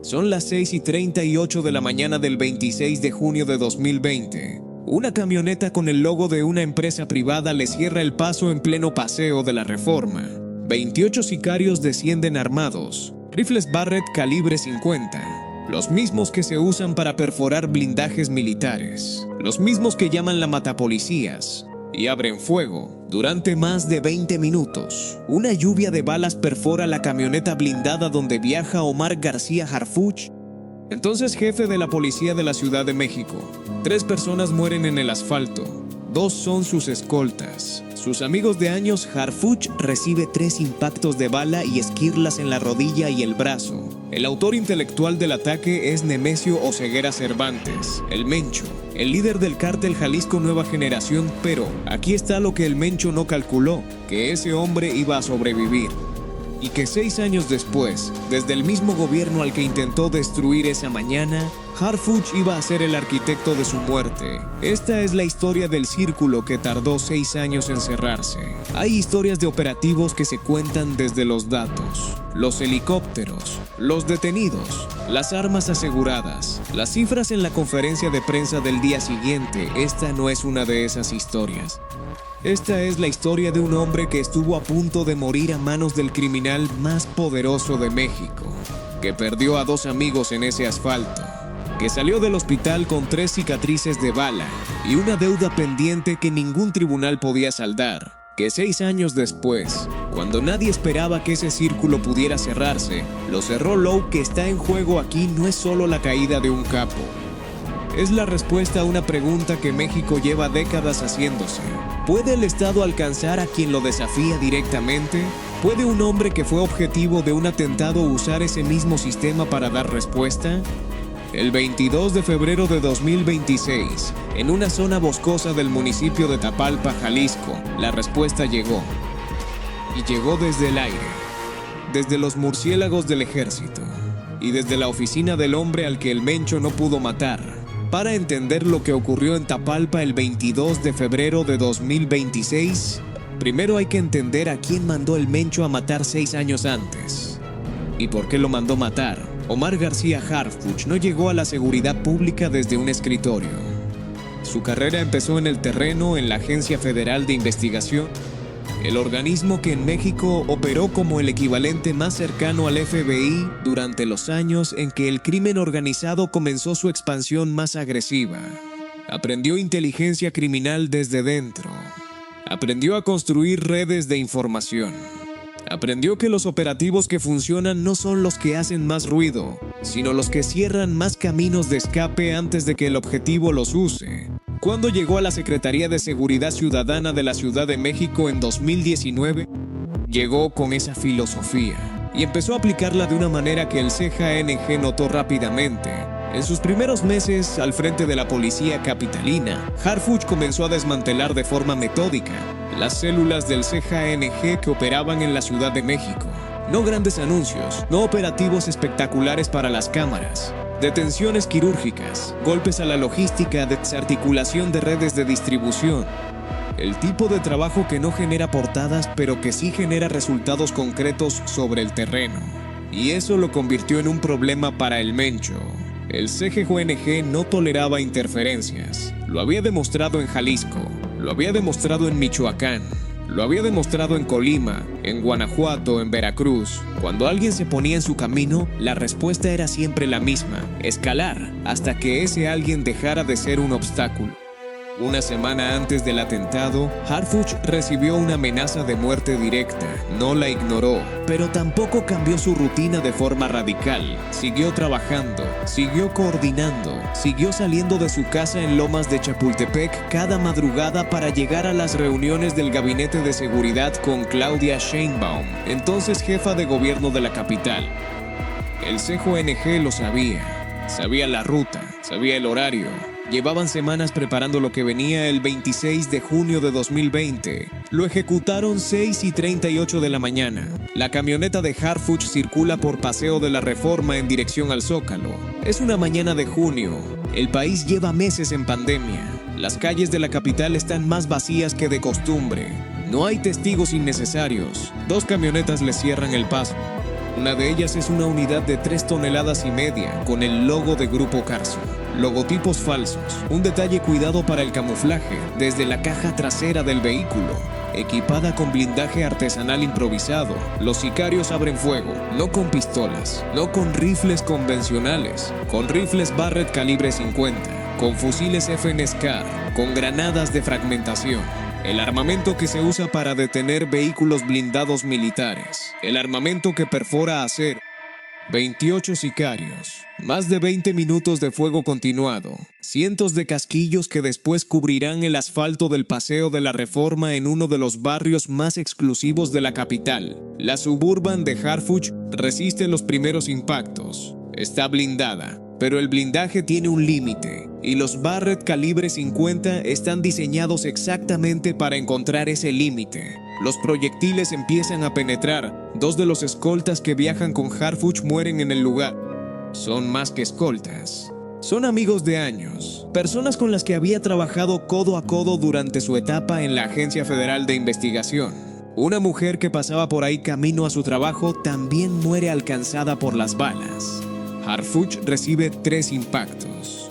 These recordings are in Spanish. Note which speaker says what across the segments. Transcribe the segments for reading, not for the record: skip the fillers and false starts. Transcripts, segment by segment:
Speaker 1: Son las 6:38 de la mañana del 26 de junio de 2020. Una camioneta con el logo de una empresa privada le cierra el paso en pleno paseo de la Reforma. 28 sicarios descienden armados, rifles Barrett calibre 50, los mismos que se usan para perforar blindajes militares, los mismos que llaman la matapolicías, y abren fuego. Durante más de 20 minutos, una lluvia de balas perfora la camioneta blindada donde viaja Omar García Harfuch, entonces jefe de la policía de la Ciudad de México. 3 personas mueren en el asfalto, 2 son sus escoltas. Sus amigos de años. Harfuch recibe 3 impactos de bala y esquirlas en la rodilla y el brazo. El autor intelectual del ataque es Nemesio Oseguera Cervantes, el Mencho, el líder del cártel Jalisco Nueva Generación, pero aquí está lo que el Mencho no calculó, que ese hombre iba a sobrevivir. Y que 6 años después, desde el mismo gobierno al que intentó destruir esa mañana, Harfuch iba a ser el arquitecto de su muerte. Esta es la historia del círculo que tardó 6 años en cerrarse. Hay historias de operativos que se cuentan desde los datos, los helicópteros, los detenidos, las armas aseguradas, las cifras en la conferencia de prensa del día siguiente. Esta no es una de esas historias. Esta es la historia de un hombre que estuvo a punto de morir a manos del criminal más poderoso de México, que perdió a 2 amigos en ese asfalto, que salió del hospital con 3 cicatrices de bala y una deuda pendiente que ningún tribunal podía saldar, que 6 años después, cuando nadie esperaba que ese círculo pudiera cerrarse, lo cerró. Lo que está en juego aquí no es solo la caída de un capo. Es la respuesta a una pregunta que México lleva décadas haciéndose. ¿Puede el Estado alcanzar a quien lo desafía directamente? ¿Puede un hombre que fue objetivo de un atentado usar ese mismo sistema para dar respuesta? El 22 de febrero de 2026, en una zona boscosa del municipio de Tapalpa, Jalisco, la respuesta llegó. Y llegó desde el aire, desde los murciélagos del ejército, y desde la oficina del hombre al que el Mencho no pudo matar. Para entender lo que ocurrió en Tapalpa el 22 de febrero de 2026, primero hay que entender a quién mandó el Mencho a matar 6 años antes. ¿Y por qué lo mandó matar? Omar García Harfuch no llegó a la seguridad pública desde un escritorio. Su carrera empezó en el terreno, en la Agencia Federal de Investigación, el organismo que en México operó como el equivalente más cercano al FBI durante los años en que el crimen organizado comenzó su expansión más agresiva. Aprendió inteligencia criminal desde dentro. Aprendió a construir redes de información. Aprendió que los operativos que funcionan no son los que hacen más ruido, sino los que cierran más caminos de escape antes de que el objetivo los use. Cuando llegó a la Secretaría de Seguridad Ciudadana de la Ciudad de México en 2019, llegó con esa filosofía y empezó a aplicarla de una manera que el CJNG notó rápidamente. En sus primeros meses al frente de la policía capitalina, Harfuch comenzó a desmantelar de forma metódica las células del CJNG que operaban en la Ciudad de México. No grandes anuncios, no operativos espectaculares para las cámaras, detenciones quirúrgicas, golpes a la logística, desarticulación de redes de distribución. El tipo de trabajo que no genera portadas, pero que sí genera resultados concretos sobre el terreno. Y eso lo convirtió en un problema para el Mencho. El CJNG no toleraba interferencias. Lo había demostrado en Jalisco, lo había demostrado en Michoacán, lo había demostrado en Colima, en Guanajuato, en Veracruz. Cuando alguien se ponía en su camino, la respuesta era siempre la misma: escalar, hasta que ese alguien dejara de ser un obstáculo. Una semana antes del atentado, Harfuch recibió una amenaza de muerte directa. No la ignoró, pero tampoco cambió su rutina de forma radical. Siguió trabajando, siguió coordinando, siguió saliendo de su casa en Lomas de Chapultepec cada madrugada para llegar a las reuniones del Gabinete de Seguridad con Claudia Sheinbaum, entonces jefa de gobierno de la capital. El CJNG lo sabía. Sabía la ruta, sabía el horario. Llevaban semanas preparando lo que venía el 26 de junio de 2020. Lo ejecutaron 6:38 de la mañana. La camioneta de Harfuch circula por Paseo de la Reforma en dirección al Zócalo. Es una mañana de junio. El país lleva meses en pandemia. Las calles de la capital están más vacías que de costumbre. No hay testigos innecesarios. 2 camionetas le cierran el paso. Una de ellas es una unidad de 3,5 toneladas con el logo de Grupo Carso. Logotipos falsos, un detalle cuidado para el camuflaje desde la caja trasera del vehículo. Equipada con blindaje artesanal improvisado, los sicarios abren fuego, no con pistolas, no con rifles convencionales, con rifles Barrett calibre 50, con fusiles FN SCAR, con granadas de fragmentación. El armamento que se usa para detener vehículos blindados militares. El armamento que perfora acero. 28 sicarios, más de 20 minutos de fuego continuado, cientos de casquillos que después cubrirán el asfalto del Paseo de la Reforma en uno de los barrios más exclusivos de la capital. La Suburban de Harfuch resiste los primeros impactos. Está blindada, pero el blindaje tiene un límite, y los Barrett calibre 50 están diseñados exactamente para encontrar ese límite. Los proyectiles empiezan a penetrar. 2 de los escoltas que viajan con Harfuch mueren en el lugar. Son más que escoltas. Son amigos de años, personas con las que había trabajado codo a codo durante su etapa en la Agencia Federal de Investigación. Una mujer que pasaba por ahí camino a su trabajo también muere alcanzada por las balas. Harfuch recibe 3 impactos.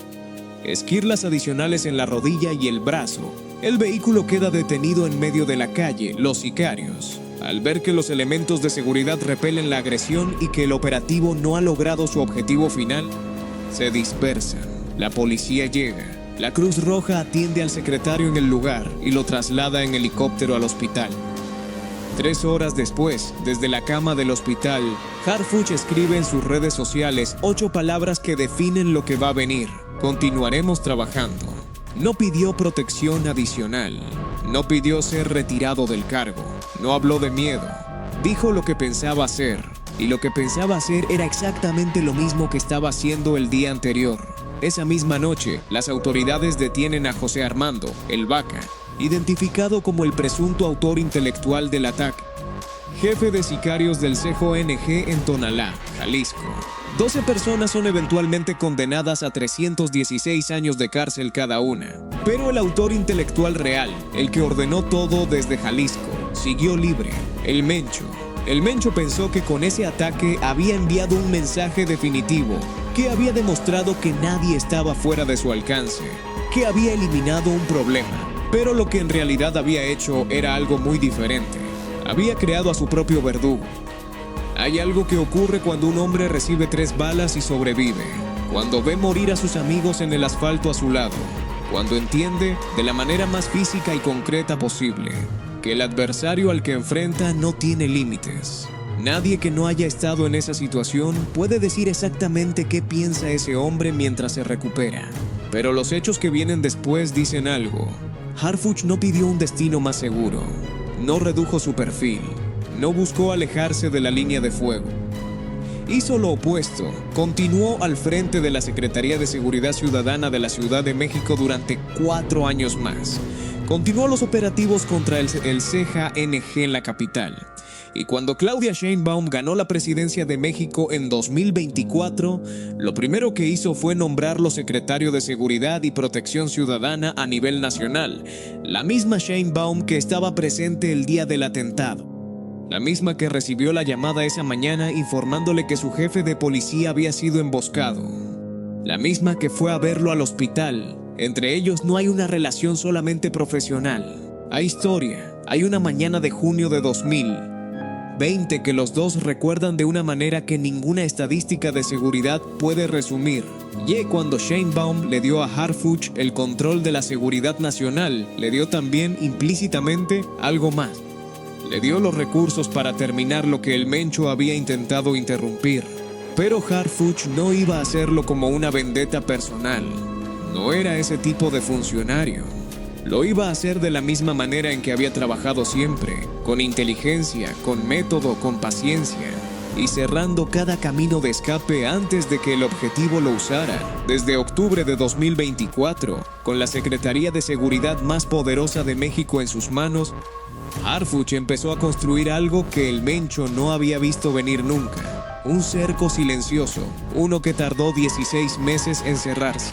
Speaker 1: Esquirlas adicionales en la rodilla y el brazo. El vehículo queda detenido en medio de la calle. Los sicarios, al ver que los elementos de seguridad repelen la agresión y que el operativo no ha logrado su objetivo final, se dispersan. La policía llega. La Cruz Roja atiende al secretario en el lugar y lo traslada en helicóptero al hospital. 3 horas después, desde la cama del hospital, Harfuch escribe en sus redes sociales 8 palabras que definen lo que va a venir. Continuaremos trabajando. No pidió protección adicional. No pidió ser retirado del cargo. No habló de miedo. Dijo lo que pensaba hacer. Y lo que pensaba hacer era exactamente lo mismo que estaba haciendo el día anterior. Esa misma noche, las autoridades detienen a José Armando, el Vaca, identificado como el presunto autor intelectual del ataque. Jefe de sicarios del CJNG en Tonalá, Jalisco. 12 personas son eventualmente condenadas a 316 años de cárcel cada una. Pero el autor intelectual real, el que ordenó todo desde Jalisco, siguió libre. El Mencho. El Mencho pensó que con ese ataque había enviado un mensaje definitivo, que había demostrado que nadie estaba fuera de su alcance, que había eliminado un problema. Pero lo que en realidad había hecho era algo muy diferente. Había creado a su propio verdugo. Hay algo que ocurre cuando un hombre recibe 3 balas y sobrevive, cuando ve morir a sus amigos en el asfalto a su lado, cuando entiende, de la manera más física y concreta posible, que el adversario al que enfrenta no tiene límites. Nadie que no haya estado en esa situación puede decir exactamente qué piensa ese hombre mientras se recupera. Pero los hechos que vienen después dicen algo. Harfuch no pidió un destino más seguro, no redujo su perfil, no buscó alejarse de la línea de fuego. Hizo lo opuesto, continuó al frente de la Secretaría de Seguridad Ciudadana de la Ciudad de México durante 4 años más. Continuó los operativos contra el CJNG en la capital. Y cuando Claudia Sheinbaum ganó la presidencia de México en 2024, lo primero que hizo fue nombrarlo secretario de Seguridad y Protección Ciudadana a nivel nacional, la misma Sheinbaum que estaba presente el día del atentado. La misma que recibió la llamada esa mañana informándole que su jefe de policía había sido emboscado. La misma que fue a verlo al hospital. Entre ellos no hay una relación solamente profesional. Hay historia. Hay una mañana de junio de 2020 que los dos recuerdan de una manera que ninguna estadística de seguridad puede resumir. Y cuando Sheinbaum le dio a Harfuch el control de la seguridad nacional, le dio también implícitamente algo más. Le dio los recursos para terminar lo que el Mencho había intentado interrumpir. Pero Harfuch no iba a hacerlo como una vendetta personal. No era ese tipo de funcionario. Lo iba a hacer de la misma manera en que había trabajado siempre, con inteligencia, con método, con paciencia, y cerrando cada camino de escape antes de que el objetivo lo usara. Desde octubre de 2024, con la Secretaría de Seguridad más poderosa de México en sus manos, Harfuch empezó a construir algo que el Mencho no había visto venir nunca. Un cerco silencioso, uno que tardó 16 meses en cerrarse.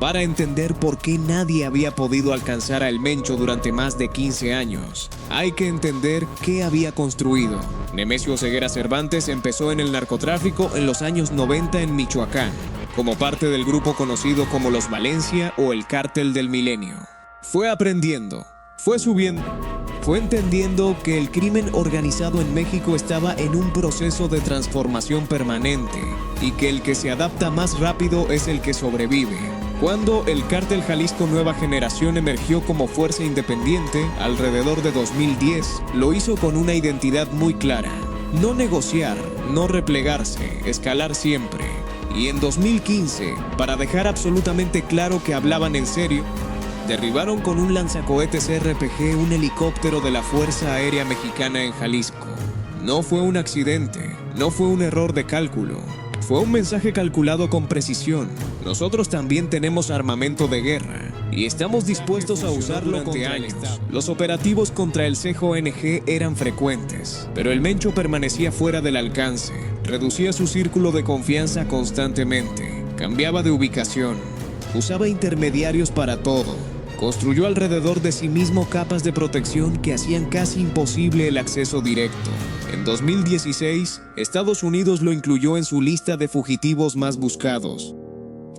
Speaker 1: para entender por qué nadie había podido alcanzar a El Mencho durante más de 15 años. Hay que entender qué había construido. Nemesio Ceguera Cervantes empezó en el narcotráfico en los años 90 en Michoacán, como parte del grupo conocido como los Valencia o el Cártel del Milenio. Fue aprendiendo, fue subiendo, fue entendiendo que el crimen organizado en México estaba en un proceso de transformación permanente y que el que se adapta más rápido es el que sobrevive. Cuando el Cártel Jalisco Nueva Generación emergió como fuerza independiente, alrededor de 2010, lo hizo con una identidad muy clara: no negociar, no replegarse, escalar siempre. Y en 2015, para dejar absolutamente claro que hablaban en serio, derribaron con un lanzacohetes RPG un helicóptero de la Fuerza Aérea Mexicana en Jalisco. No fue un accidente, no fue un error de cálculo. Fue un mensaje calculado con precisión. Nosotros también tenemos armamento de guerra y estamos dispuestos a usarlo durante años. Los operativos contra el CJNG eran frecuentes, pero el Mencho permanecía fuera del alcance. Reducía su círculo de confianza constantemente. Cambiaba de ubicación. Usaba intermediarios para todo. Construyó alrededor de sí mismo capas de protección que hacían casi imposible el acceso directo. En 2016, Estados Unidos lo incluyó en su lista de fugitivos más buscados.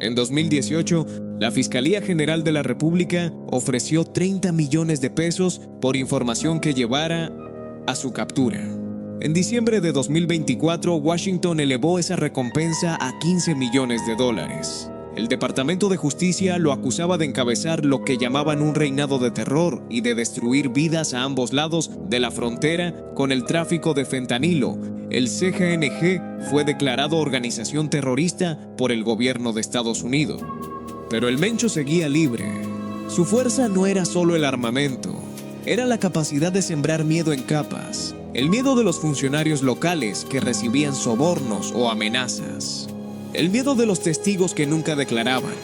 Speaker 1: En 2018, la Fiscalía General de la República ofreció 30 millones de pesos por información que llevara a su captura. En diciembre de 2024, Washington elevó esa recompensa a 15 millones de dólares. El Departamento de Justicia lo acusaba de encabezar lo que llamaban un reinado de terror y de destruir vidas a ambos lados de la frontera con el tráfico de fentanilo. El CJNG fue declarado organización terrorista por el gobierno de Estados Unidos. Pero el Mencho seguía libre. Su fuerza no era solo el armamento, era la capacidad de sembrar miedo en capas. El miedo de los funcionarios locales que recibían sobornos o amenazas. El miedo de los testigos que nunca declaraban.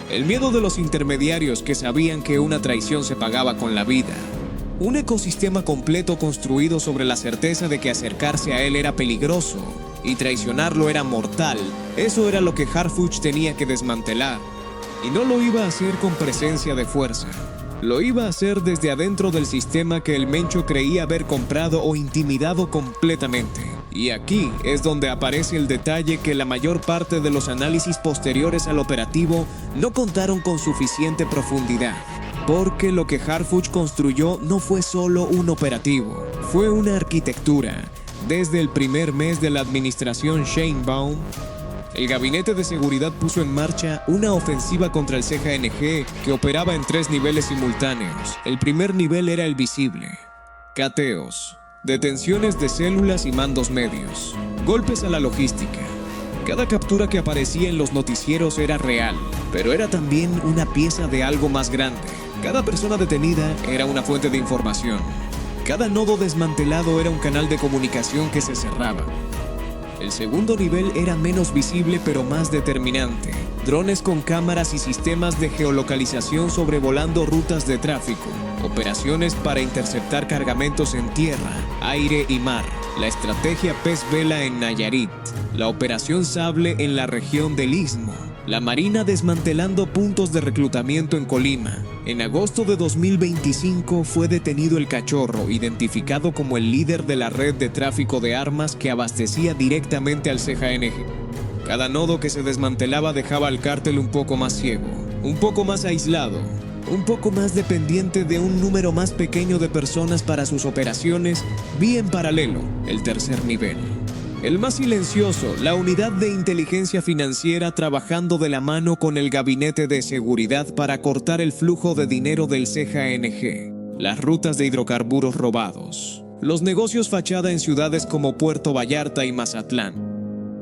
Speaker 1: El miedo de los intermediarios que sabían que una traición se pagaba con la vida. Un ecosistema completo construido sobre la certeza de que acercarse a él era peligroso y traicionarlo era mortal. Eso era lo que Harfuch tenía que desmantelar. Y no lo iba a hacer con presencia de fuerza. Lo iba a hacer desde adentro del sistema que el Mencho creía haber comprado o intimidado completamente. Y aquí es donde aparece el detalle que la mayor parte de los análisis posteriores al operativo no contaron con suficiente profundidad. Porque lo que Harfuch construyó no fue solo un operativo, fue una arquitectura. Desde el primer mes de la administración Sheinbaum, el Gabinete de Seguridad puso en marcha una ofensiva contra el CJNG que operaba en 3 niveles simultáneos. El primer nivel era el visible: cateos, detenciones de células y mandos medios, golpes a la logística. Cada captura que aparecía en los noticieros era real, pero era también una pieza de algo más grande. Cada persona detenida era una fuente de información. Cada nodo desmantelado era un canal de comunicación que se cerraba. El segundo nivel era menos visible pero más determinante. Drones con cámaras y sistemas de geolocalización sobrevolando rutas de tráfico. Operaciones para interceptar cargamentos en tierra, aire y mar. La estrategia Pez Vela en Nayarit. La operación Sable en la región del Istmo. La Marina desmantelando puntos de reclutamiento en Colima. En agosto de 2025 fue detenido el Cachorro, identificado como el líder de la red de tráfico de armas que abastecía directamente al CJNG. Cada nodo que se desmantelaba dejaba al cártel un poco más ciego, un poco más aislado, un poco más dependiente de un número más pequeño de personas para sus operaciones, vía en paralelo, el tercer nivel. El más silencioso, la unidad de inteligencia financiera trabajando de la mano con el gabinete de seguridad para cortar el flujo de dinero del CJNG, las rutas de hidrocarburos robados, los negocios fachada en ciudades como Puerto Vallarta y Mazatlán,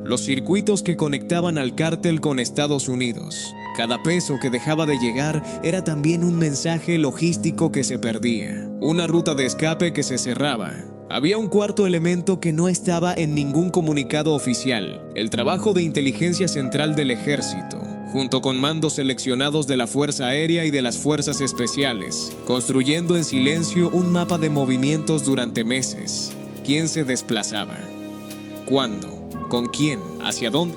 Speaker 1: los circuitos que conectaban al cártel con Estados Unidos. Cada peso que dejaba de llegar era también un mensaje logístico que se perdía, una ruta de escape que se cerraba. Había un cuarto elemento que no estaba en ningún comunicado oficial: el trabajo de inteligencia central del ejército, junto con mandos seleccionados de la Fuerza Aérea y de las Fuerzas Especiales, construyendo en silencio un mapa de movimientos durante meses. ¿Quién se desplazaba? ¿Cuándo? ¿Con quién? ¿Hacia dónde?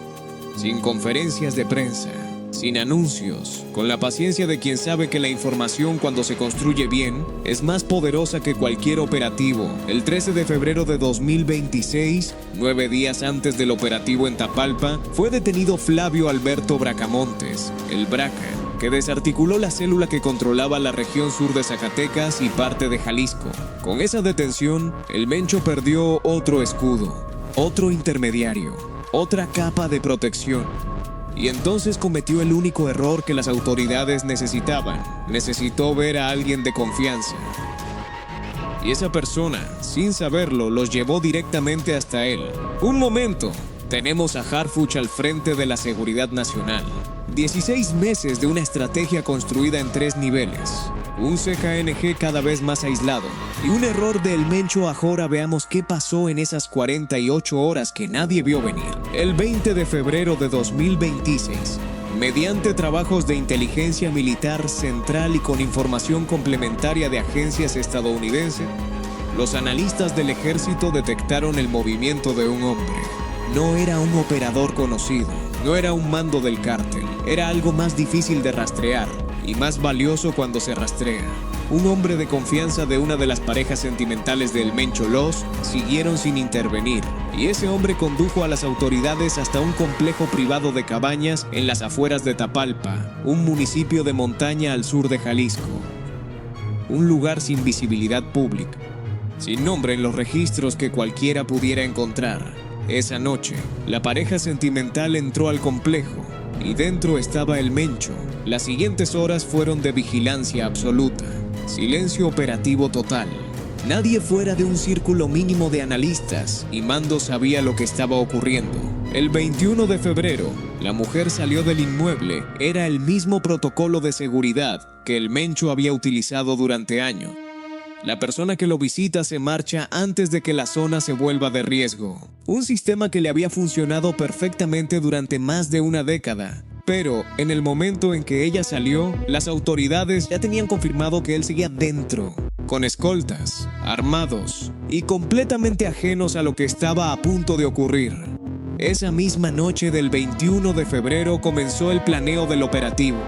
Speaker 1: Sin conferencias de prensa, sin anuncios, con la paciencia de quien sabe que la información cuando se construye bien es más poderosa que cualquier operativo. El 13 de febrero de 2026, 9 días antes del operativo en Tapalpa, fue detenido Flavio Alberto Bracamontes, el Braca, que desarticuló la célula que controlaba la región sur de Zacatecas y parte de Jalisco. Con esa detención, el Mencho perdió otro escudo, otro intermediario, otra capa de protección. Y entonces cometió el único error que las autoridades necesitaban. Necesitó ver a alguien de confianza. Y esa persona, sin saberlo, los llevó directamente hasta él. Un momento, tenemos a Harfuch al frente de la seguridad nacional. 16 meses de una estrategia construida en 3 niveles. Un CKNG cada vez más aislado. Y un error del Mencho. Ahora veamos qué pasó en esas 48 horas que nadie vio venir. El 20 de febrero de 2026, mediante trabajos de inteligencia militar central y con información complementaria de agencias estadounidenses, los analistas del ejército detectaron el movimiento de un hombre. No era un operador conocido, no era un mando del cártel, era algo más difícil de rastrear y más valioso cuando se rastrea. Un hombre de confianza de una de las parejas sentimentales del Mencho. Los siguieron sin intervenir, y ese hombre condujo a las autoridades hasta un complejo privado de cabañas en las afueras de Tapalpa, un municipio de montaña al sur de Jalisco. Un lugar sin visibilidad pública, sin nombre en los registros que cualquiera pudiera encontrar. Esa noche, la pareja sentimental entró al complejo y dentro estaba el Mencho. Las siguientes horas fueron de vigilancia absoluta, silencio operativo total. Nadie fuera de un círculo mínimo de analistas y mando sabía lo que estaba ocurriendo. El 21 de febrero, la mujer salió del inmueble. Era el mismo protocolo de seguridad que el Mencho había utilizado durante años. La persona que lo visita se marcha antes de que la zona se vuelva de riesgo. Un sistema que le había funcionado perfectamente durante más de una década. Pero, en el momento en que ella salió, las autoridades ya tenían confirmado que él seguía dentro, con escoltas, armados y completamente ajenos a lo que estaba a punto de ocurrir. Esa misma noche del 21 de febrero comenzó el planeo del operativo.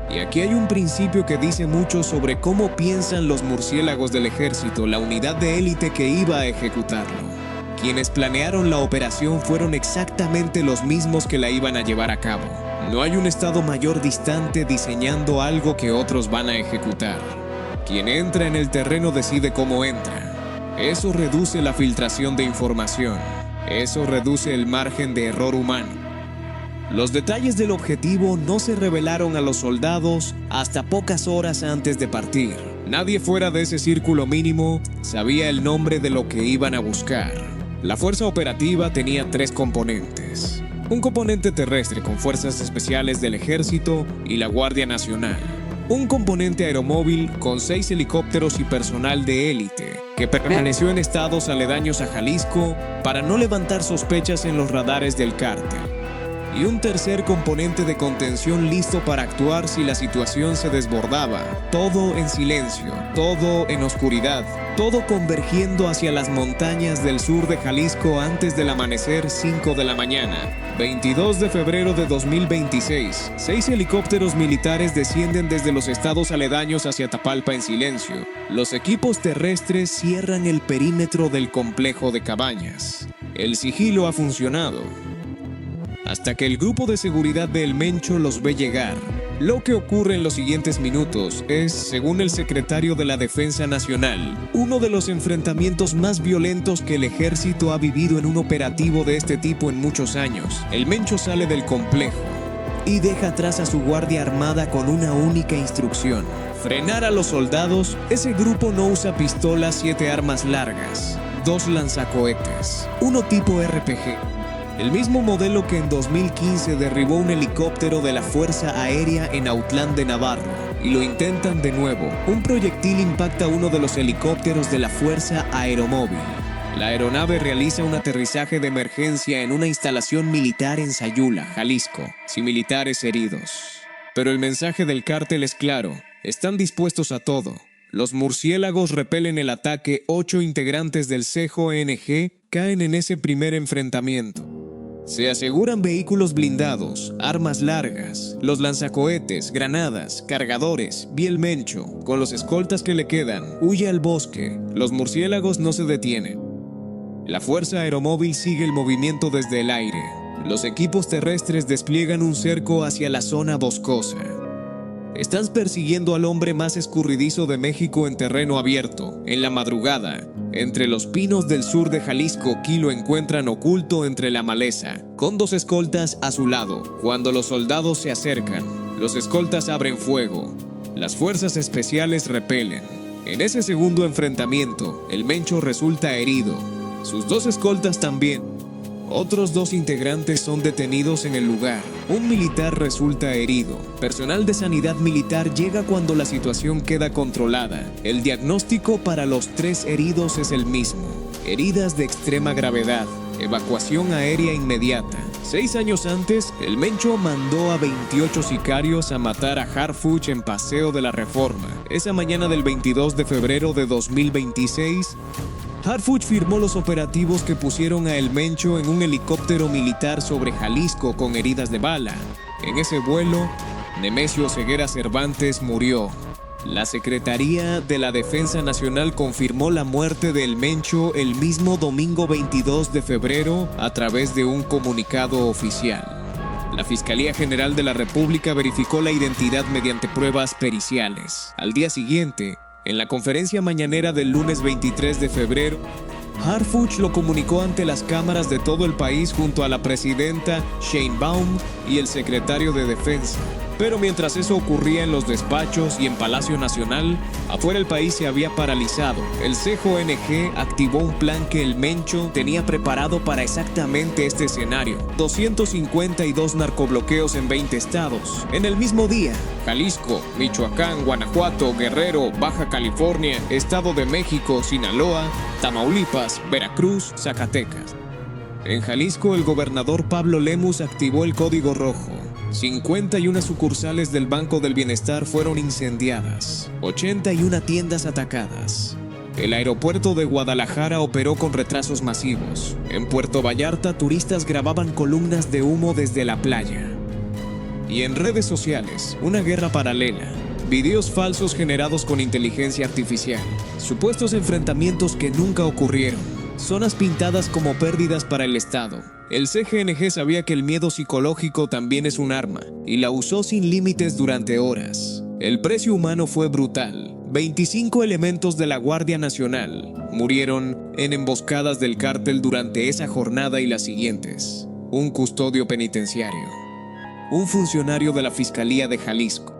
Speaker 1: Y aquí hay un principio que dice mucho sobre cómo piensan los murciélagos del ejército, la unidad de élite que iba a ejecutarlo. Quienes planearon la operación fueron exactamente los mismos que la iban a llevar a cabo. No hay un estado mayor distante diseñando algo que otros van a ejecutar. Quien entra en el terreno decide cómo entra. Eso reduce la filtración de información. Eso reduce el margen de error humano. Los detalles del objetivo no se revelaron a los soldados hasta pocas horas antes de partir. Nadie fuera de ese círculo mínimo sabía el nombre de lo que iban a buscar. La fuerza operativa tenía 3 componentes. Un componente terrestre con fuerzas especiales del ejército y la Guardia Nacional. Un componente aeromóvil con 6 helicópteros y personal de élite, que permaneció en estados aledaños a Jalisco para no levantar sospechas en los radares del cártel. Y un tercer componente de contención listo para actuar si la situación se desbordaba. Todo en silencio, todo en oscuridad, todo convergiendo hacia las montañas del sur de Jalisco antes del amanecer 5 de la mañana. 22 de febrero de 2026, 6 helicópteros militares descienden desde los estados aledaños hacia Tapalpa en silencio. Los equipos terrestres cierran el perímetro del complejo de cabañas. El sigilo ha funcionado. Hasta que el grupo de seguridad del Mencho los ve llegar. Lo que ocurre en los siguientes minutos es, según el secretario de la Defensa Nacional, uno de los enfrentamientos más violentos que el ejército ha vivido en un operativo de este tipo en muchos años. El Mencho sale del complejo y deja atrás a su guardia armada con una única instrucción: frenar a los soldados. Ese grupo no usa pistolas, 7 armas largas, 2 lanzacohetes, uno tipo RPG. El mismo modelo que en 2015 derribó un helicóptero de la Fuerza Aérea en Autlán de Navarro. Y lo intentan de nuevo. Un proyectil impacta uno de los helicópteros de la Fuerza Aeromóvil. La aeronave realiza un aterrizaje de emergencia en una instalación militar en Sayula, Jalisco, sin militares heridos. Pero el mensaje del cártel es claro: están dispuestos a todo. Los murciélagos repelen el ataque. 8 integrantes del CJNG caen en ese primer enfrentamiento. Se aseguran vehículos blindados, armas largas, los lanzacohetes, granadas, cargadores, y el Mencho, con los escoltas que le quedan, huye al bosque. Los murciélagos no se detienen. La fuerza aeromóvil sigue el movimiento desde el aire. Los equipos terrestres despliegan un cerco hacia la zona boscosa. Están persiguiendo al hombre más escurridizo de México en terreno abierto. En la madrugada, entre los pinos del sur de Jalisco, Key lo encuentran oculto entre la maleza, con 2 escoltas a su lado. Cuando los soldados se acercan, los escoltas abren fuego. Las fuerzas especiales repelen. En ese segundo enfrentamiento, el Mencho resulta herido. Sus 2 escoltas también. Otros 2 integrantes son detenidos en el lugar. Un militar resulta herido. Personal de sanidad militar llega cuando la situación queda controlada. El diagnóstico para los 3 heridos es el mismo: heridas de extrema gravedad. Evacuación aérea inmediata. 6 años antes, el Mencho mandó a 28 sicarios a matar a Harfuch en Paseo de la Reforma. Esa mañana del 22 de febrero de 2026, Harfuch firmó los operativos que pusieron a El Mencho en un helicóptero militar sobre Jalisco con heridas de bala. En ese vuelo, Nemesio Ceguera Cervantes murió. La Secretaría de la Defensa Nacional confirmó la muerte de El Mencho el mismo domingo 22 de febrero a través de un comunicado oficial. La Fiscalía General de la República verificó la identidad mediante pruebas periciales. Al día siguiente, en la conferencia mañanera del lunes 23 de febrero, Harfuch lo comunicó ante las cámaras de todo el país junto a la presidenta Sheinbaum y el secretario de Defensa. Pero mientras eso ocurría en los despachos y en Palacio Nacional, afuera el país se había paralizado. El CJNG activó un plan que el Mencho tenía preparado para exactamente este escenario. 252 narcobloqueos en 20 estados. En el mismo día, Jalisco, Michoacán, Guanajuato, Guerrero, Baja California, Estado de México, Sinaloa, Tamaulipas, Veracruz, Zacatecas. En Jalisco, el gobernador Pablo Lemus activó el Código Rojo. 51 sucursales del Banco del Bienestar fueron incendiadas, 81 tiendas atacadas. El aeropuerto de Guadalajara operó con retrasos masivos. En Puerto Vallarta, turistas grababan columnas de humo desde la playa. Y en redes sociales, una guerra paralela. Videos falsos generados con inteligencia artificial. Supuestos enfrentamientos que nunca ocurrieron. Zonas pintadas como pérdidas para el Estado. El CJNG sabía que el miedo psicológico también es un arma, y la usó sin límites durante horas. El precio humano fue brutal. 25 elementos de la Guardia Nacional murieron en emboscadas del cártel durante esa jornada y las siguientes. Un custodio penitenciario. Un funcionario de la Fiscalía de Jalisco.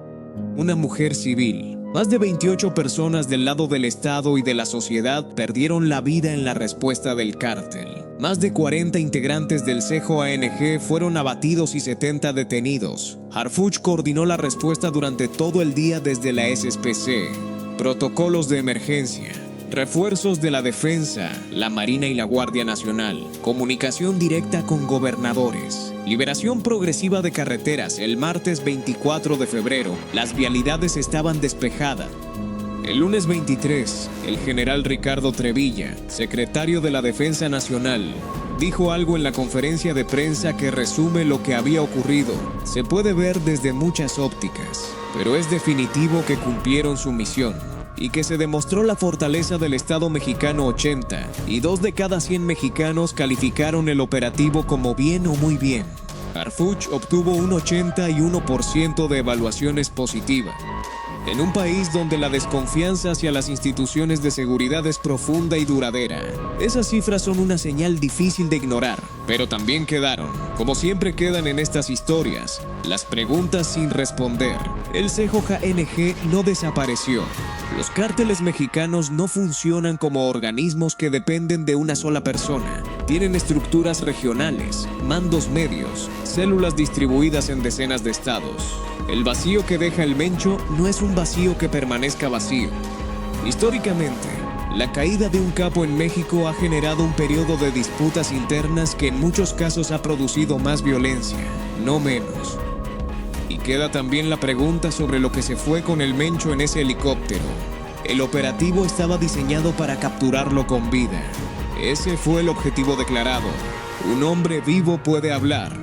Speaker 1: Una mujer civil. Más de 28 personas del lado del Estado y de la sociedad perdieron la vida en la respuesta del cártel. Más de 40 integrantes del CJNG fueron abatidos y 70 detenidos. Harfuch coordinó la respuesta durante todo el día desde la SSPC. Protocolos de emergencia. Refuerzos de la Defensa, la Marina y la Guardia Nacional. Comunicación directa con gobernadores. Liberación progresiva de carreteras. El martes 24 de febrero, las vialidades estaban despejadas. El lunes 23, el general Ricardo Trevilla, secretario de la Defensa Nacional, dijo algo en la conferencia de prensa que resume lo que había ocurrido. Se puede ver desde muchas ópticas, pero es definitivo que cumplieron su misión y que se demostró la fortaleza del Estado mexicano 80, y 2 de cada 100 mexicanos calificaron el operativo como bien o muy bien. Harfuch obtuvo un 81% de evaluaciones positivas. En un país donde la desconfianza hacia las instituciones de seguridad es profunda y duradera, esas cifras son una señal difícil de ignorar, pero también quedaron, como siempre quedan en estas historias, las preguntas sin responder. El CJNG no desapareció. Los cárteles mexicanos no funcionan como organismos que dependen de una sola persona. Tienen estructuras regionales, mandos medios, células distribuidas en decenas de estados. El vacío que deja el Mencho no es un vacío que permanezca vacío. Históricamente, la caída de un capo en México ha generado un periodo de disputas internas que en muchos casos ha producido más violencia, no menos. Y queda también la pregunta sobre lo que se fue con el Mencho en ese helicóptero. El operativo estaba diseñado para capturarlo con vida. Ese fue el objetivo declarado. Un hombre vivo puede hablar.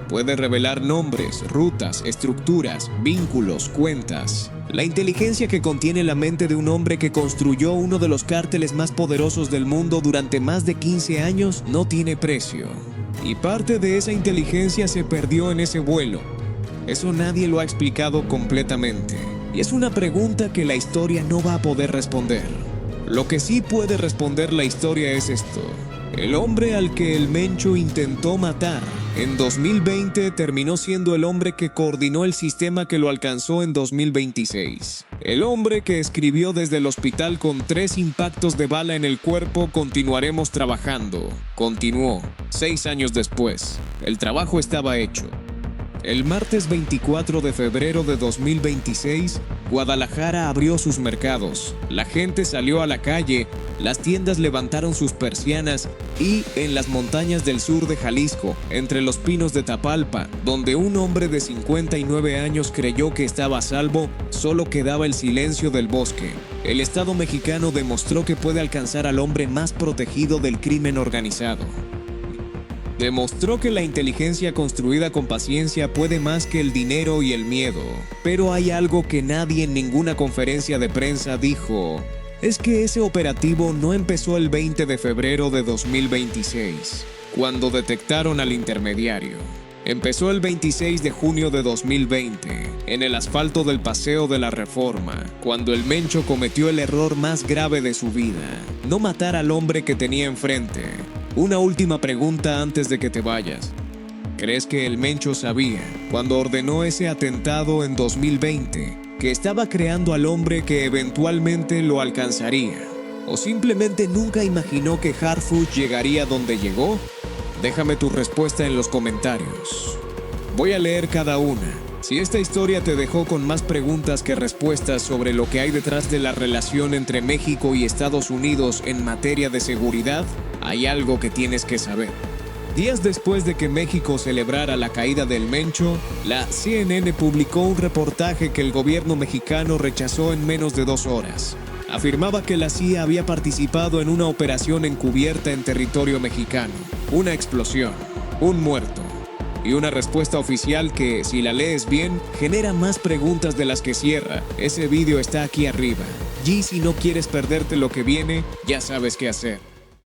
Speaker 1: Puede revelar nombres, rutas, estructuras, vínculos, cuentas. La inteligencia que contiene la mente de un hombre que construyó uno de los cárteles más poderosos del mundo durante más de 15 años no tiene precio. Y parte de esa inteligencia se perdió en ese vuelo. Eso nadie lo ha explicado completamente. Y es una pregunta que la historia no va a poder responder. Lo que sí puede responder la historia es esto. El hombre al que el Mencho intentó matar en 2020 terminó siendo el hombre que coordinó el sistema que lo alcanzó en 2026. El hombre que escribió desde el hospital con 3 impactos de bala en el cuerpo: continuaremos trabajando. Continuó. 6 años después, el trabajo estaba hecho. El martes 24 de febrero de 2026, Guadalajara abrió sus mercados. La gente salió a la calle, las tiendas levantaron sus persianas y en las montañas del sur de Jalisco, entre los pinos de Tapalpa, donde un hombre de 59 años creyó que estaba a salvo, solo quedaba el silencio del bosque. El Estado mexicano demostró que puede alcanzar al hombre más protegido del crimen organizado. Demostró que la inteligencia construida con paciencia puede más que el dinero y el miedo. Pero hay algo que nadie en ninguna conferencia de prensa dijo. Es que ese operativo no empezó el 20 de febrero de 2026, cuando detectaron al intermediario. Empezó el 26 de junio de 2020, en el asfalto del Paseo de la Reforma, cuando el Mencho cometió el error más grave de su vida: no matar al hombre que tenía enfrente. Una última pregunta antes de que te vayas. ¿Crees que el Mencho sabía, cuando ordenó ese atentado en 2020, que estaba creando al hombre que eventualmente lo alcanzaría? ¿O simplemente nunca imaginó que Harfuch llegaría donde llegó? Déjame tu respuesta en los comentarios. Voy a leer cada una. Si esta historia te dejó con más preguntas que respuestas sobre lo que hay detrás de la relación entre México y Estados Unidos en materia de seguridad, hay algo que tienes que saber. Días después de que México celebrara la caída del Mencho, la CNN publicó un reportaje que el gobierno mexicano rechazó en menos de 2 horas. Afirmaba que la CIA había participado en una operación encubierta en territorio mexicano, una explosión, un muerto y una respuesta oficial que, si la lees bien, genera más preguntas de las que cierra. Ese vídeo está aquí arriba. Y si no quieres perderte lo que viene, ya sabes qué hacer.